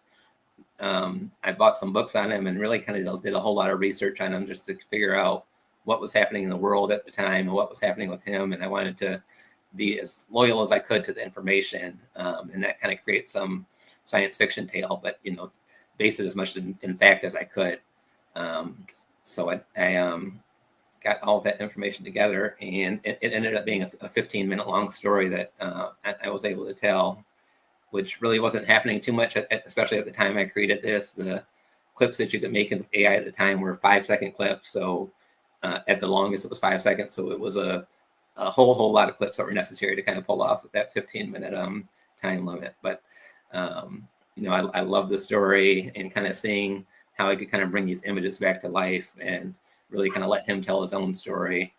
I bought some books on him and really kind of did a whole lot of research on him just to figure out what was happening in the world at the time and what was happening with him. And I wanted to be as loyal as I could to the information, and that kind of creates some science fiction tale, but base it as much in fact as I could. So I got all that information together, and it ended up being a 15-minute long story that I was able to tell, which really wasn't happening too much, especially at the time I created this. The clips that you could make in AI at the time were 5-second clips. So at the longest, it was 5 seconds. So it was a whole lot of clips that were necessary to kind of pull off that 15-minute time limit. But I love the story and kind of seeing how I could kind of bring these images back to life and really kind of let him tell his own story.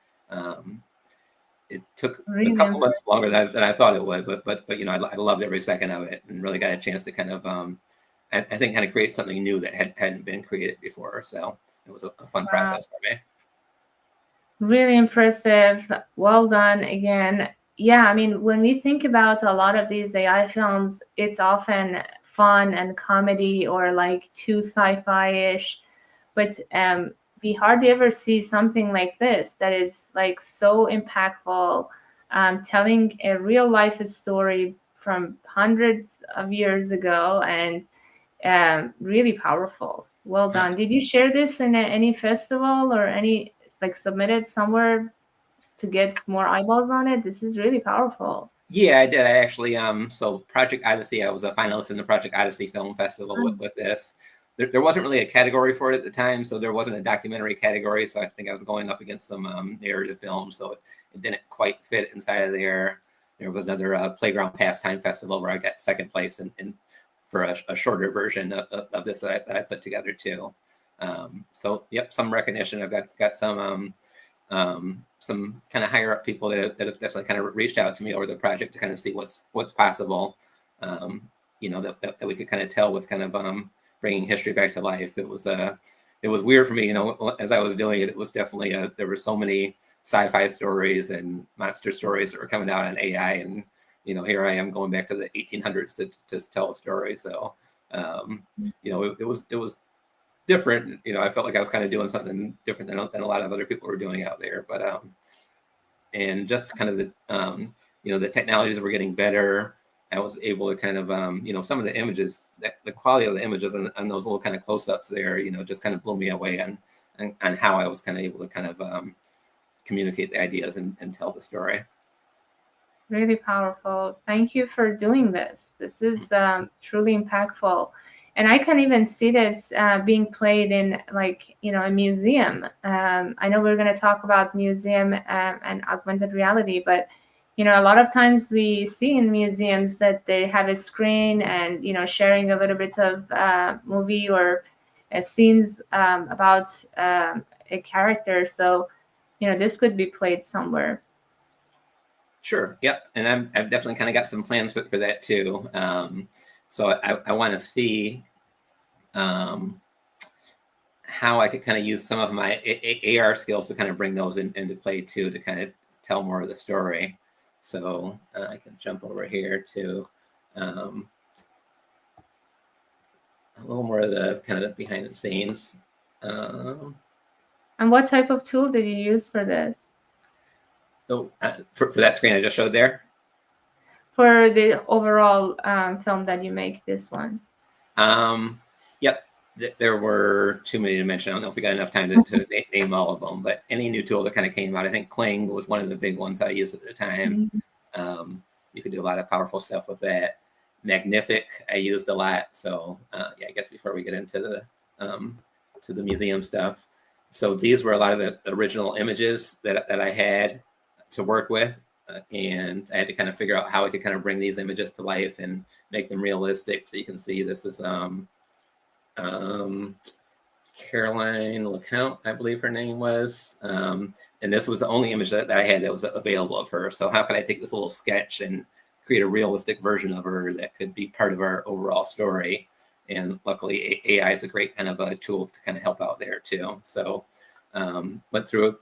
It took a couple months longer than I thought it would, but I loved every second of it and really got a chance to kind of I think kind of create something new that hadn't been created before. So it was a fun process for me. Really impressive. Well done again. Yeah, I mean, when we think about a lot of these AI films, it's often fun and comedy or like too sci-fi-ish, but we hardly ever see something like this that is like so impactful, telling a real life story from hundreds of years ago, and really powerful. Well done. Did you share this in any festival or any like submitted somewhere to get more eyeballs on it? This is really powerful. Yeah, I did. I actually, so Project Odyssey, I was a finalist in the Project Odyssey Film Festival with this. There wasn't really a category for it at the time, so there wasn't a documentary category. So I think I was going up against some narrative films, so it didn't quite fit inside of there. There was another Playground Pastime Festival where I got second place in for a shorter version of this that I put together too. So yep, some recognition. I've got some kind of higher up people that have definitely kind of reached out to me over the project to kind of see what's possible. That we could kind of tell with kind of bringing history back to life. It was weird for me, as I was doing it. It was definitely there were so many sci-fi stories and monster stories that were coming out on AI, and here I am going back to the 1800s to tell a story. So it was different. I felt like I was kind of doing something different than a lot of other people were doing out there. But and just kind of the the technologies were getting better. I was able to kind of some of the images, the quality of the images and those little kind of close-ups there, just kind of blew me away on how I was kind of able to kind of communicate the ideas and tell the story. Really powerful. Thank you for doing this. This is truly impactful. And I can even see this being played in a museum. I know we're going to talk about museum and augmented reality, but a lot of times we see in museums that they have a screen and, sharing a little bit of movie or scenes about a character. So, this could be played somewhere. Sure. Yep. And I've definitely kind of got some plans for that too. So I want to see how I could kind of use some of my AR skills to kind of bring those into play too, to kind of tell more of the story. So I can jump over here to a little more of the kind of behind the scenes. And what type of tool did you use for this? So for that screen I just showed there? For the overall film that you make, this one? Yep. There were too many to mention. I don't know if we got enough time to name all of them, but any new tool that kind of came out, I think Kling was one of the big ones that I used at the time. Mm-hmm. You could do a lot of powerful stuff with that. Magnific, I used a lot. So yeah, I guess before we get into the museum stuff. So these were a lot of the original images that I had to work with. And I had to kind of figure out how I could kind of bring these images to life and make them realistic. So you can see this is Caroline LeCount, I believe her name was. And this was the only image that I had that was available of her. So how could I take this little sketch and create a realistic version of her that could be part of our overall story? And luckily AI is a great kind of a tool to kind of help out there too. So went through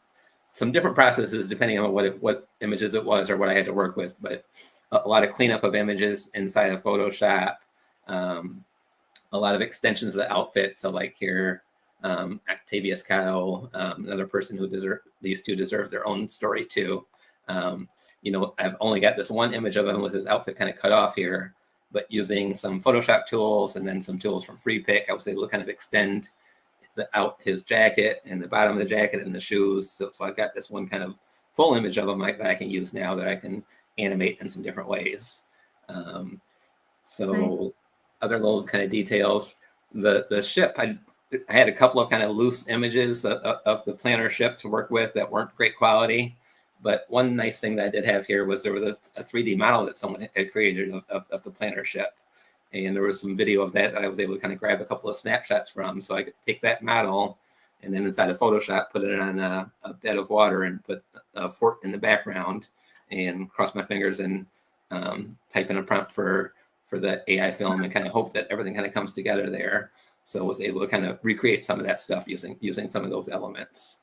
some different processes depending on what images it was or what I had to work with, but a lot of cleanup of images inside of Photoshop, a lot of extensions of the outfit. So like here, Octavius Cotto, another person who these two deserve their own story too. I've only got this one image of him with his outfit kind of cut off here, but using some Photoshop tools and then some tools from FreePic, I was able to kind of extend out his jacket and the bottom of the jacket and the shoes. So I've got this one kind of full image of him that I can use now that I can animate in some different ways. So other little kind of details, the ship, I had a couple of kind of loose images of the planner ship to work with that weren't great quality. But one nice thing that I did have here was there was a 3D model that someone had created of the planner ship. And there was some video of that I was able to kind of grab a couple of snapshots from. So I could take that model and then inside of Photoshop, put it on a bed of water and put a fort in the background and cross my fingers and type in a prompt for the AI film and kind of hope that everything kind of comes together there. So I was able to kind of recreate some of that stuff using some of those elements.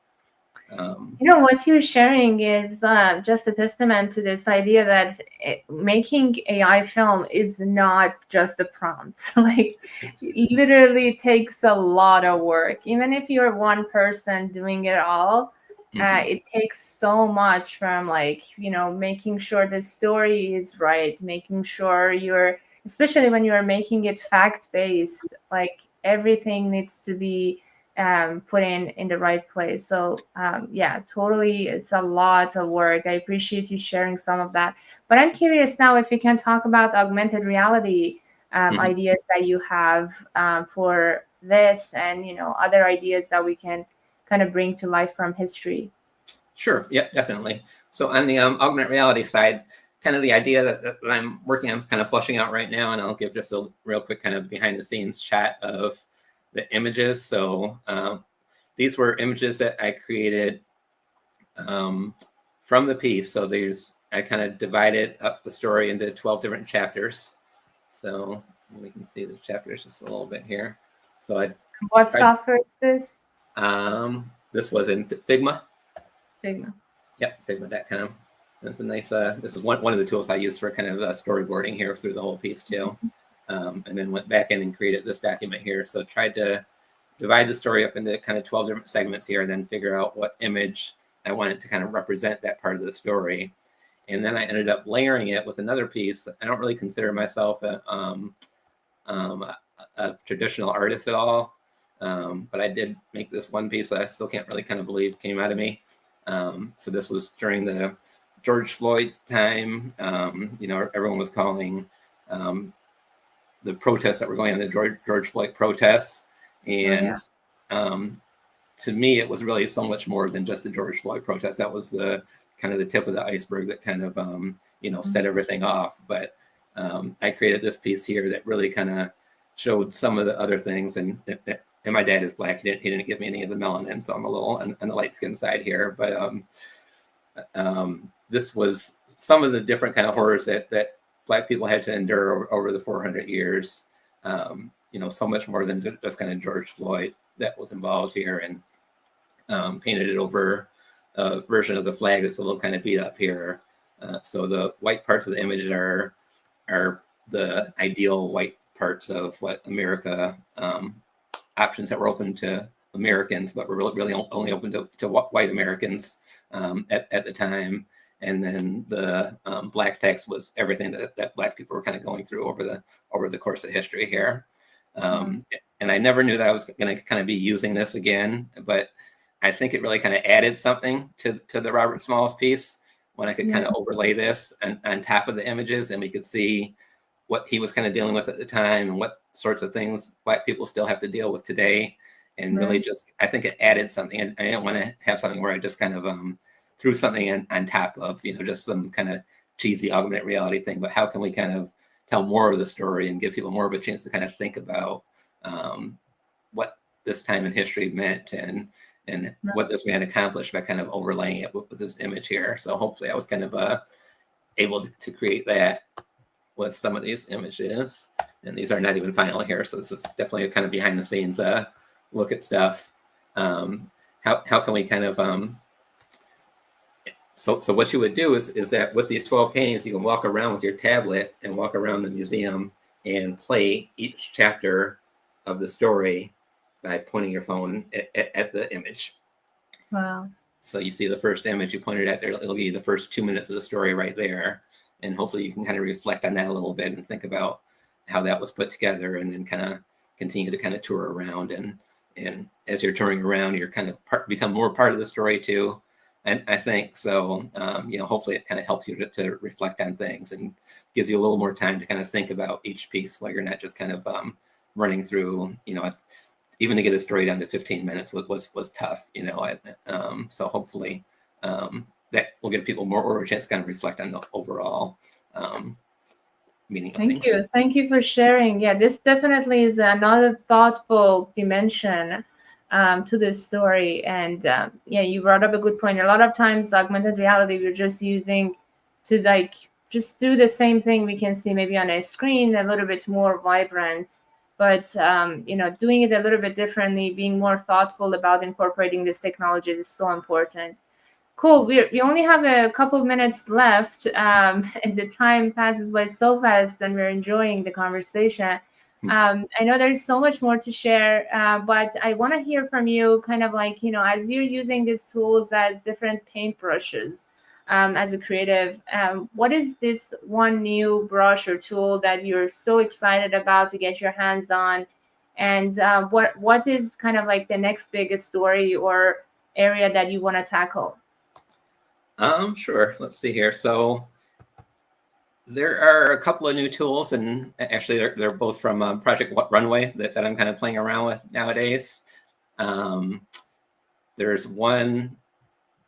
What you're sharing is just a testament to this idea that making AI film is not just a prompt. Like, literally takes a lot of work. Even if you're one person doing it all, it takes so much from making sure the story is right, making sure especially when you're making it fact-based, like everything needs to be put in the right place. So yeah, totally, it's a lot of work. I appreciate you sharing some of that. But I'm curious now if you can talk about augmented reality ideas that you have for this and other ideas that we can kind of bring to life from history. Sure, yeah, definitely. So on the augmented reality side, kind of the idea that I'm working on kind of fleshing out right now, and I'll give just a real quick kind of behind the scenes chat of the images. So these were images that I created from the piece. So I kind of divided up the story into 12 different chapters. So we can see the chapters just a little bit here. So what software is this? This was in Figma. Figma. Yep, Figma.com. That's a nice, this is one of the tools I used for kind of storyboarding here through the whole piece too. And then went back in and created this document here. So tried to divide the story up into kind of 12 different segments here and then figure out what image I wanted to kind of represent that part of the story. And then I ended up layering it with another piece. I don't really consider myself a traditional artist at all, but I did make this one piece that I still can't really kind of believe came out of me. So this was during the George Floyd time. Everyone was calling the protests that were going on, the George Floyd protests. And to me, it was really so much more than just the George Floyd protest. That was the kind of the tip of the iceberg that kind of, set everything off. But I created this piece here that really kind of showed some of the other things. And my dad is Black. He didn't give me any of the melanin, so I'm a little on the light skin side here. But this was some of the different kind of horrors that Black people had to endure over the 400 years. So much more than just kind of George Floyd that was involved here, and painted it over a version of the flag that's a little kind of beat up here. So the white parts of the image are the ideal white parts of what America, options that were open to Americans, but were really only open to white Americans at the time. And then the black text was everything that Black people were kind of going through over the course of history here. And I never knew that I was going to kind of be using this again, but I think it really kind of added something to the Robert Smalls piece when I could kind of overlay this on top of the images, and we could see what he was kind of dealing with at the time and what sorts of things Black people still have to deal with today. And really just, I think it added something. And I didn't want to have something where I just kind of threw something on top of, just some kind of cheesy augmented reality thing, but how can we kind of tell more of the story and give people more of a chance to kind of think about what this time in history meant and what this man accomplished by kind of overlaying it with this image here. So hopefully I was kind of able to create that with some of these images. And these are not even final here. So this is definitely a kind of behind the scenes look at stuff. How can we kind of, so what you would do is that with these 12 paintings, you can walk around with your tablet and walk around the museum and play each chapter of the story by pointing your phone at the image. Wow. So you see the first image you pointed at there, it'll give you the first 2 minutes of the story right there. And hopefully you can kind of reflect on that a little bit and think about how that was put together, and then kind of continue to kind of tour around. And as you're touring around, you're kind of become more part of the story too. And I think so, hopefully it kind of helps you to reflect on things and gives you a little more time to kind of think about each piece while you're not just kind of running through, even to get a story down to 15 minutes was tough, so hopefully that will give people more of a chance to kind of reflect on the overall meaning of things. Thank you for sharing. Yeah, this definitely is another thoughtful dimension to this story. And you brought up a good point. A lot of times augmented reality we're just using to just do the same thing we can see maybe on a screen, a little bit more vibrant, but doing it a little bit differently, being more thoughtful about incorporating this technology is so important. Cool. We only have a couple of minutes left, and the time passes by so fast, and we're enjoying the conversation. I know there's so much more to share, but I want to hear from you kind of as you're using these tools as different paintbrushes as a creative, what is this one new brush or tool that you're so excited about to get your hands on? And what is kind of the next biggest story or area that you want to tackle? Sure. Let's see here. So there are a couple of new tools, and actually they're both from Project Runway that I'm kind of playing around with nowadays. There's one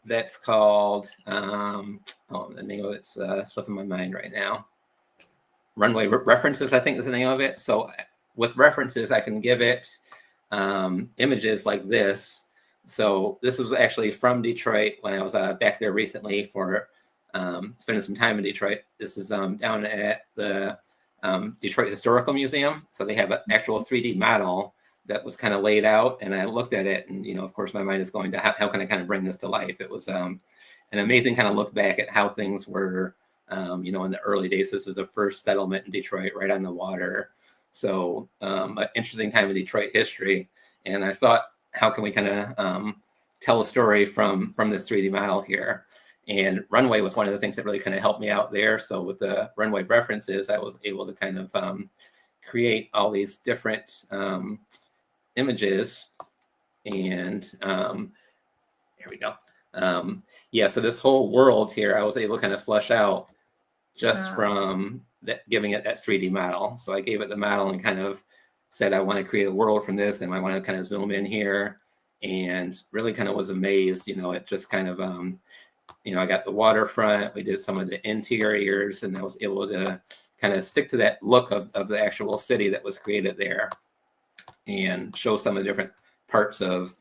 that's called, the name of it's slipping my mind right now. Runway References, I think is the name of it. So with references, I can give it images like this. So this was actually from Detroit when I was back there recently for spending some time in Detroit. This is down at the Detroit Historical Museum. So they have an actual 3D model that was kind of laid out, and I looked at it, and of course my mind is going to how can I kind of bring this to life. It was an amazing kind of look back at how things were in the early days. This is the first settlement in Detroit, right on the water. So an interesting time in Detroit history. And I thought, how can we kind of tell a story from this 3D model here? And Runway was one of the things that really kind of helped me out there. So with the Runway References, I was able to kind of create all these different images. And here we go. So this whole world here, I was able to kind of flush out just from giving it that 3D model. So I gave it the model and kind of said, I want to create a world from this, and I want to kind of zoom in here, and really kind of was amazed, at just kind of I got the waterfront. We did some of the interiors, and I was able to kind of stick to that look of the actual city that was created there, and show some of the different parts of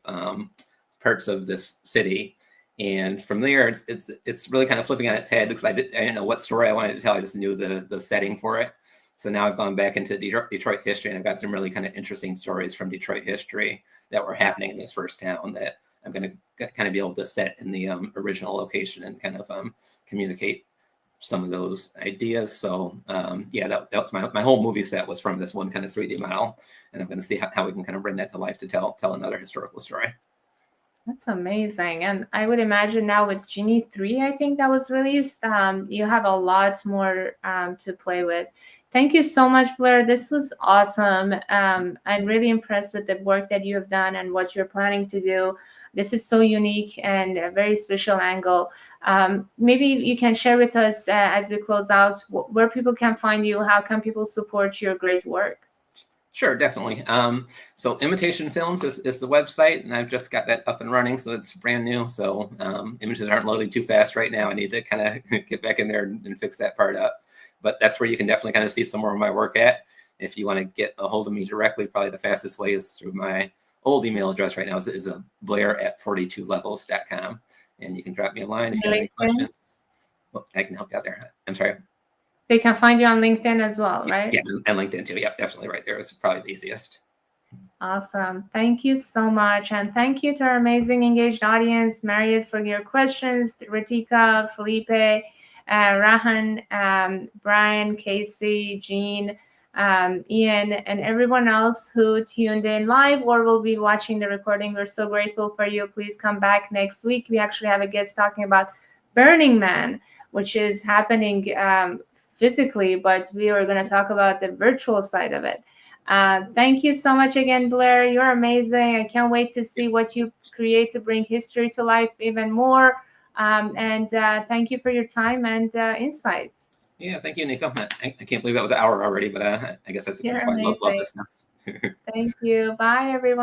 this city. And from there, it's really kind of flipping on its head, because I didn't know what story I wanted to tell. I just knew the setting for it. So now I've gone back into Detroit history, and I've got some really kind of interesting stories from Detroit history that were happening in this first town that I'm going to kind of be able to set in the original location and kind of communicate some of those ideas. So yeah, that was my whole movie set was from this one kind of 3D model, and I'm going to see how we can kind of bring that to life to tell another historical story. That's amazing. And I would imagine now with Genie 3, I think that was released, you have a lot more to play with. Thank you so much, Blair. This was awesome. I'm really impressed with the work that you have done and what you're planning to do. This is so unique and a very special angle. Maybe you can share with us as we close out where people can find you. How can people support your great work? Sure, definitely. So Imitation Films is the website, and I've just got that up and running, so it's brand new. So images aren't loading too fast right now. I need to kind of get back in there and fix that part up. But that's where you can definitely kind of see some more of my work at. If you want to get a hold of me directly, probably the fastest way is through my old email address right now is blair@42levels.com. And you can drop me a line if you have any questions. Well, I can help you out there. I'm sorry. They can find you on LinkedIn as well, right? Yeah, and LinkedIn too. Yep, definitely right there is probably the easiest. Awesome. Thank you so much. And thank you to our amazing engaged audience, Marius, for your questions, Ritika, Felipe, Rahan, Brian, Casey, Jean, Ian, and everyone else who tuned in live or will be watching the recording. We're so grateful for you. Please come back next week. We actually have a guest talking about Burning Man, which is happening physically, but we are going to talk about the virtual side of it. Thank you so much again, Blair. You're amazing. I can't wait to see what you create to bring history to life even more. And thank you for your time and insights. Yeah, thank you, Nico. I can't believe that was an hour already, but I guess that's why I love this stuff. Thank you. Bye, everyone.